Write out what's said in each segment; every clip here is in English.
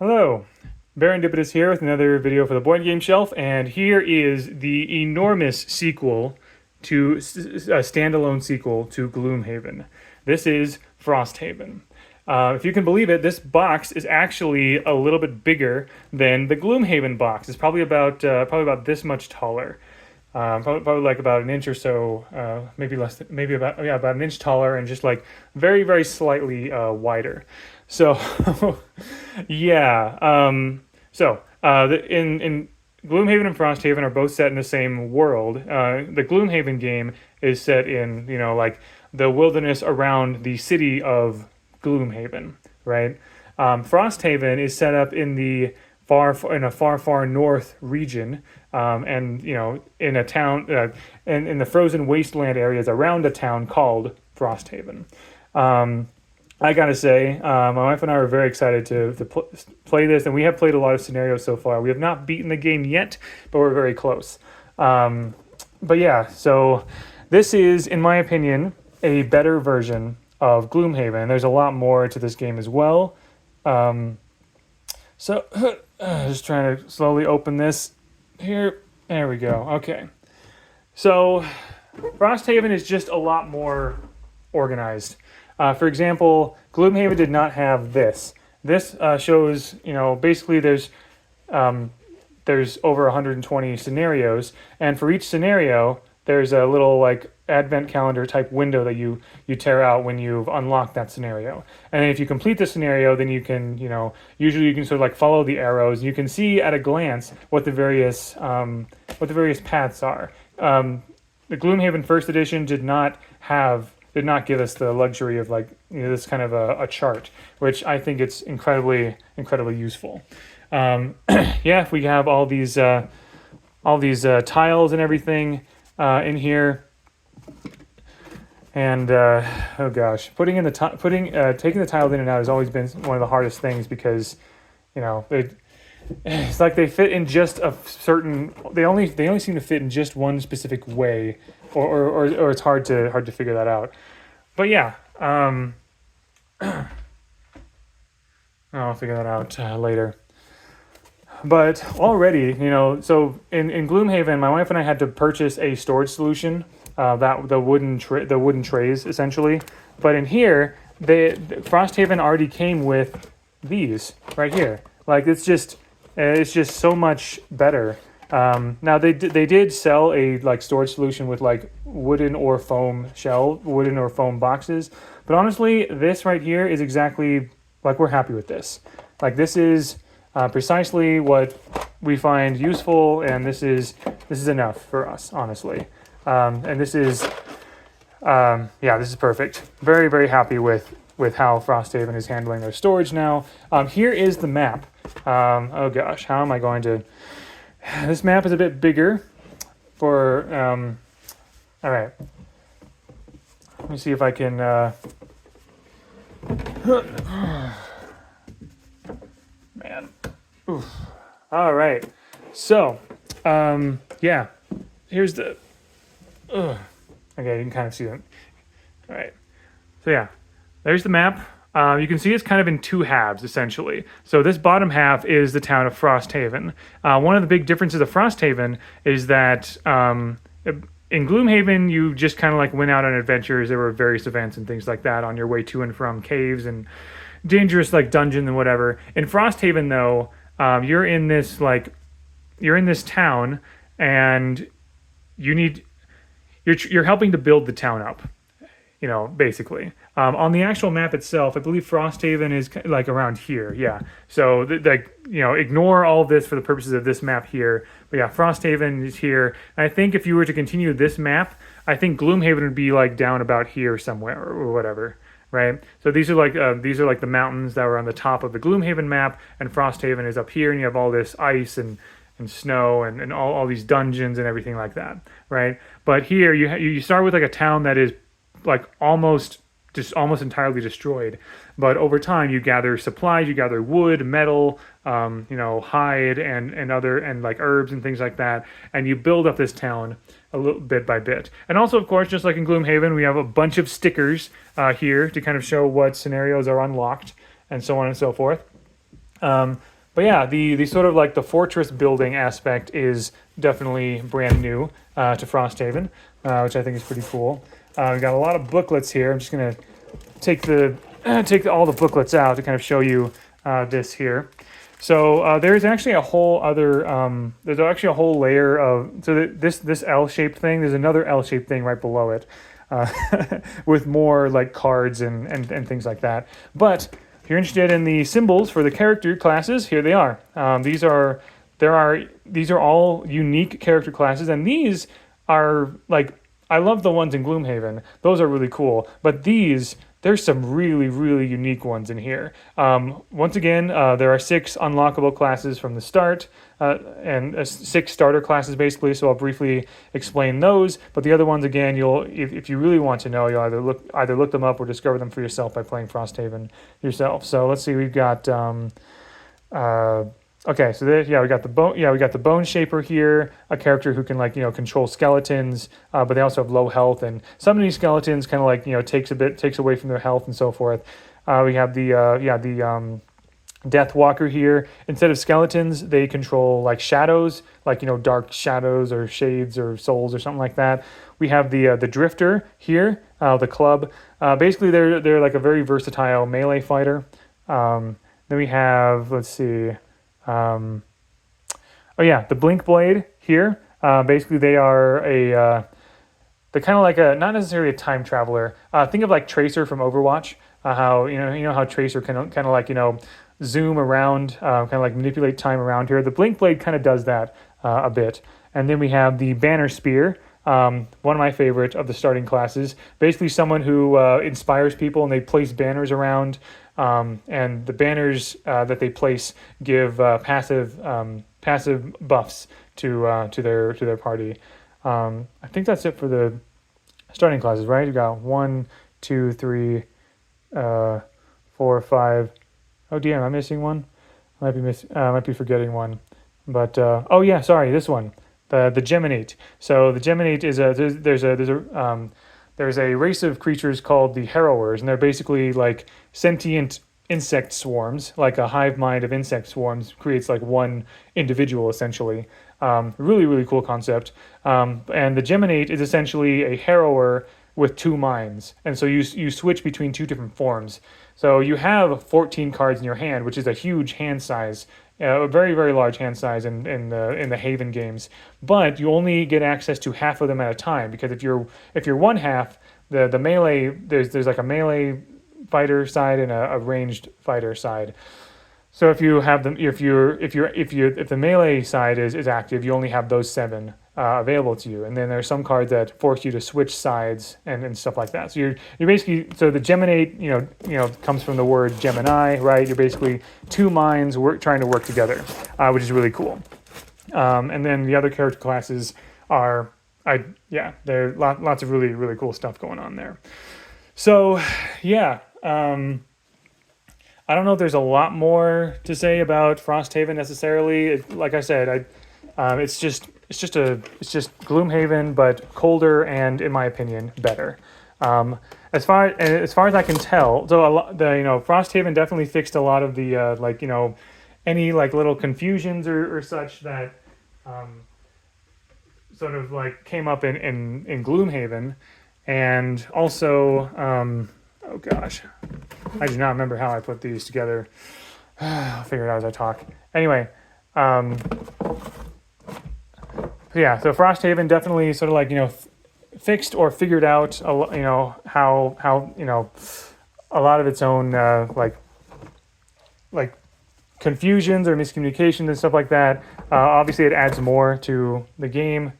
Hello, Barendipitous here with another video for the Board Game Shelf, and here is the enormous sequel to a standalone sequel to Gloomhaven. This is Frosthaven. If you can believe it, this box is actually a little bit bigger than the Gloomhaven box. It's probably about this much taller. Probably like about an inch or so, maybe less, maybe about an inch taller, and just like very, very slightly wider. So, yeah. In Gloomhaven and Frosthaven are both set in the same world. The Gloomhaven game is set in like the wilderness around the city of Gloomhaven, right? Frosthaven is set up in the far north region, and in a town, and in the frozen wasteland areas around a town called Frosthaven. I gotta say, my wife and I are very excited to play this, and we have played a lot of scenarios so far. We have not beaten the game yet, but we're very close. But yeah, so this is, in my opinion, a better version of Gloomhaven. There's a lot more to this game as well. So, just trying to slowly open this here. There we go. Okay. So, Frosthaven is just a lot more organized. For example, Gloomhaven did not have this. This shows, basically there's over 120 scenarios, and for each scenario, there's a little like advent calendar type window that you tear out when you've unlocked that scenario. And then if you complete the scenario, then you can, usually you can sort of like follow the arrows. You can see at a glance what the various paths are. The Gloomhaven First Edition did not give us the luxury of this kind of a chart, which I think it's incredibly useful. Yeah, we have all these tiles and everything in here. And oh gosh, taking the tiles in and out has always been one of the hardest things because, it's like they fit in just a certain. They only seem to fit in just one specific way, or it's hard to figure that out. But yeah, I'll figure that out later. But already, so in Gloomhaven, my wife and I had to purchase a storage solution, the wooden trays essentially. But in here, Frosthaven already came with these right here. Like it's just so much better. Now they did sell a storage solution with wooden or foam boxes, but honestly, this right here is exactly we're happy with this. This is precisely what we find useful, and this is enough for us, honestly. And this is this is perfect. Very, very happy with how Frosthaven is handling their storage now. Here is the map. Oh gosh, how am I going to? This map is a bit bigger. All right. Let me see if I can. Man. Oof. All right. So, yeah. Here's the. Okay, you can kind of see them. All right. So yeah, there's the map. You can see it's kind of in two halves, essentially. So this bottom half is the town of Frosthaven. One of the big differences of Frosthaven is that in Gloomhaven, you just kind of went out on adventures. There were various events and things like that on your way to and from caves and dangerous dungeons and whatever. In Frosthaven, though, you're in this town, and you're helping to build the town up. Basically. On the actual map itself, I believe Frosthaven is around here. Yeah. So ignore all of this for the purposes of this map here. But yeah, Frosthaven is here. And I think if you were to continue this map, I think Gloomhaven would be down about here somewhere or whatever. Right. So these are the mountains that were on the top of the Gloomhaven map, and Frosthaven is up here, and you have all this ice and snow and all these dungeons and everything like that. Right. But here you start with a town that is almost entirely destroyed, but over time you gather supplies, you gather wood, metal, hide and other herbs and things like that, and you build up this town a little bit by bit. And also, of course, just like in Gloomhaven, we have a bunch of stickers here to kind of show what scenarios are unlocked and so on and so forth. But yeah, the sort of like the fortress building aspect is definitely brand new to Frosthaven, which I think is pretty cool. We've got a lot of booklets here. I'm just gonna take the all the booklets out to kind of show you this here. So there's actually a whole other there's actually a whole layer of this L-shaped thing. There's another L-shaped thing right below it uh, with more like cards and things like that. But if you're interested in the symbols for the character classes, here they are. These are all unique character classes, and these are like, I love the ones in Gloomhaven. Those are really cool. But there's some really, really unique ones in here. Once again, there are 6 unlockable classes from the start, and 6 starter classes basically. So I'll briefly explain those. But the other ones, again, if you really want to know, you'll either look them up or discover them for yourself by playing Frosthaven yourself. So let's see, we've got. Okay, so we got the bone. Yeah, we got the Bone Shaper here, a character who can control skeletons, but they also have low health, and some of these skeletons kind of takes away from their health and so forth. We have the Death Walker here. Instead of skeletons, they control like shadows, dark shadows or shades or souls or something like that. We have the Drifter here, the club. Basically, they're like a very versatile melee fighter. Then we have, let's see. The Blink Blade here. Basically, they are they're kind of like not necessarily a time traveler. Think of like Tracer from Overwatch. How how Tracer can kind of zoom around, kind of like manipulate time around here. The Blink Blade kind of does that a bit. And then we have the Banner Spear. One of my favorite of the starting classes. Basically, someone who inspires people, and they place banners around. And the banners that they place give passive buffs to their party. I think that's it for the starting classes, right? You got 1, 2, 3, 4, 5. Oh dear, am I missing one? I might be forgetting one. But sorry, this one, the Geminate. So the Geminate is there's a race of creatures called the Harrowers, and they're basically like sentient insect swarms, like a hive mind of insect swarms creates like one individual essentially. Really, really cool concept. And the Geminate is essentially a Harrower with 2 minds, and so you switch between 2 different forms. So you have 14 cards in your hand, which is a huge hand size, a very, very large hand size in the Haven games. But you only get access to half of them at a time, because if you're one half, the melee, there's like a melee fighter side and a ranged fighter side. So if you have them, if the melee side is active, you only have those 7 available to you, and then there's some cards that force you to switch sides and stuff like that. So you're basically, so the Geminate comes from the word Gemini, right? You're basically 2 minds trying to work together, which is really cool. And then the other character classes are there are lots of really, really cool stuff going on there. So yeah. I don't know if there's a lot more to say about Frosthaven necessarily. Like I said, it's just Gloomhaven, but colder and, in my opinion, better. As far as I can tell, so Frosthaven definitely fixed a lot of the any like little confusions or such that sort of like came up in Gloomhaven, and also oh gosh, I do not remember how I put these together. I'll figure it out as I talk. Anyway, so Frosthaven definitely sort of like fixed or figured out how a lot of its own like confusions or miscommunications and stuff like that. Obviously, it adds more to the game.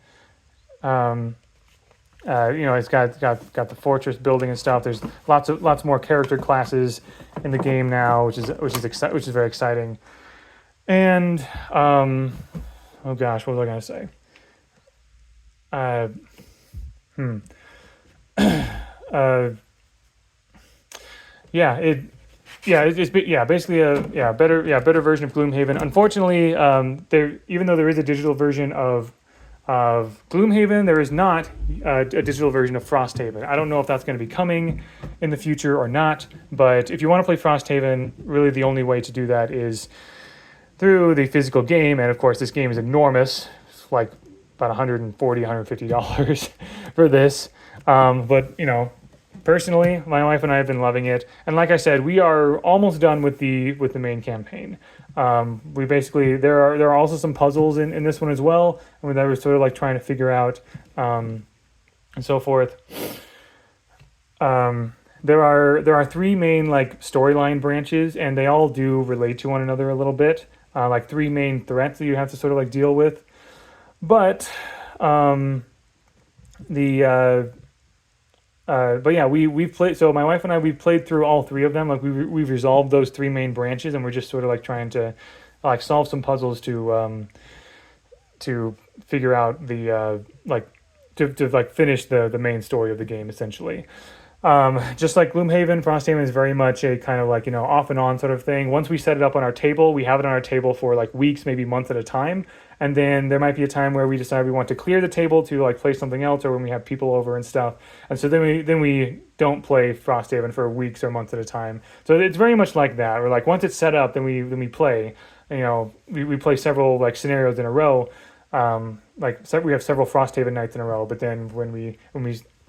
It's got the fortress building and stuff. There's lots more character classes in the game now, which is very exciting. And oh gosh, what was I gonna say? It's basically a better version of Gloomhaven. Unfortunately, even though there is a digital version of of Gloomhaven. There is not a digital version of Frosthaven. I don't know if that's going to be coming in the future or not, but if you want to play Frosthaven, really the only way to do that is through the physical game. And of course, this game is enormous, it's like about $140, $150 for this. But you know, personally, my wife and I have been loving it, and like I said, we are almost done with the main campaign. We basically there are also some puzzles in this one as well, and that we're sort of like trying to figure out, and so forth. There are three main like storyline branches, and they all do relate to one another a little bit. Like three main threats that you have to sort of like deal with, but but yeah, we've played. So my wife and I, we've played through all three of them. Like we've resolved those three main branches, and we're just sort of like trying to like solve some puzzles to figure out the like to like finish the main story of the game essentially. Just like Gloomhaven, Frosthaven is very much a kind of like, you know, off and on sort of thing. Once we set it up on our table, we have it on our table for like weeks, maybe months at a time. And then there might be a time where we decide we want to clear the table to like play something else, or when we have people over and stuff. And so then we don't play Frosthaven for weeks or months at a time. So it's very much like that. Or like once it's set up, then we play. You know, we play several like scenarios in a row. We have several Frosthaven nights in a row. But then when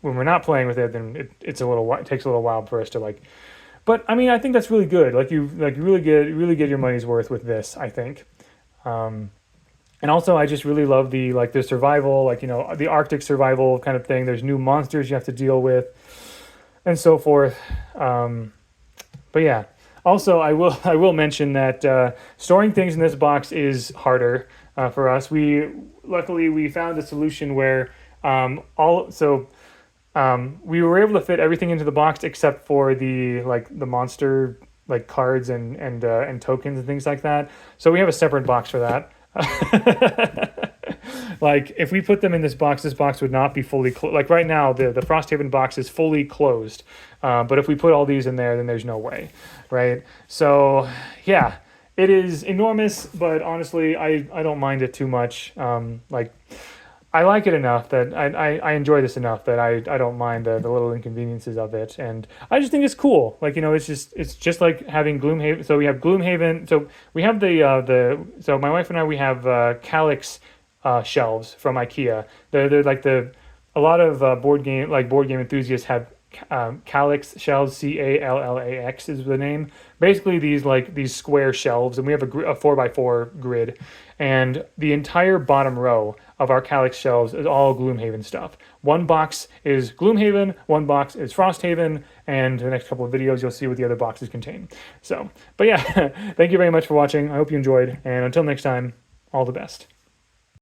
we're not playing with it, then it takes a little while for us to like. But I mean, I think that's really good. Like you really get your money's worth with this, I think. And also, I just really love the survival, like, you know, the Arctic survival kind of thing. There's new monsters you have to deal with, and so forth. But yeah. Also, I will mention that storing things in this box is harder for us. Luckily we found a solution where we were able to fit everything into the box except for the monster like cards and tokens and things like that. So we have a separate box for that. Like if we put them in this box would not be fully closed. Like right now, the Frosthaven box is fully closed. But if we put all these in there, then there's no way, right? So yeah, it is enormous, but honestly, I don't mind it too much. I like it enough that I enjoy this enough that I don't mind the little inconveniences of it, and I just think it's cool. Like, you know, it's just like having Gloomhaven. So we have Gloomhaven. So we have so my wife and I, we have Calyx shelves from IKEA. They're like a lot of board game enthusiasts have Calyx shelves. Callax is the name. Basically these square shelves, and we have a 4x4 grid, and the entire bottom row of our Calyx shelves is all Gloomhaven stuff. One box is Gloomhaven, one box is Frosthaven, and the next couple of videos you'll see what the other boxes contain. So, but yeah, thank you very much for watching. I hope you enjoyed, and until next time, all the best.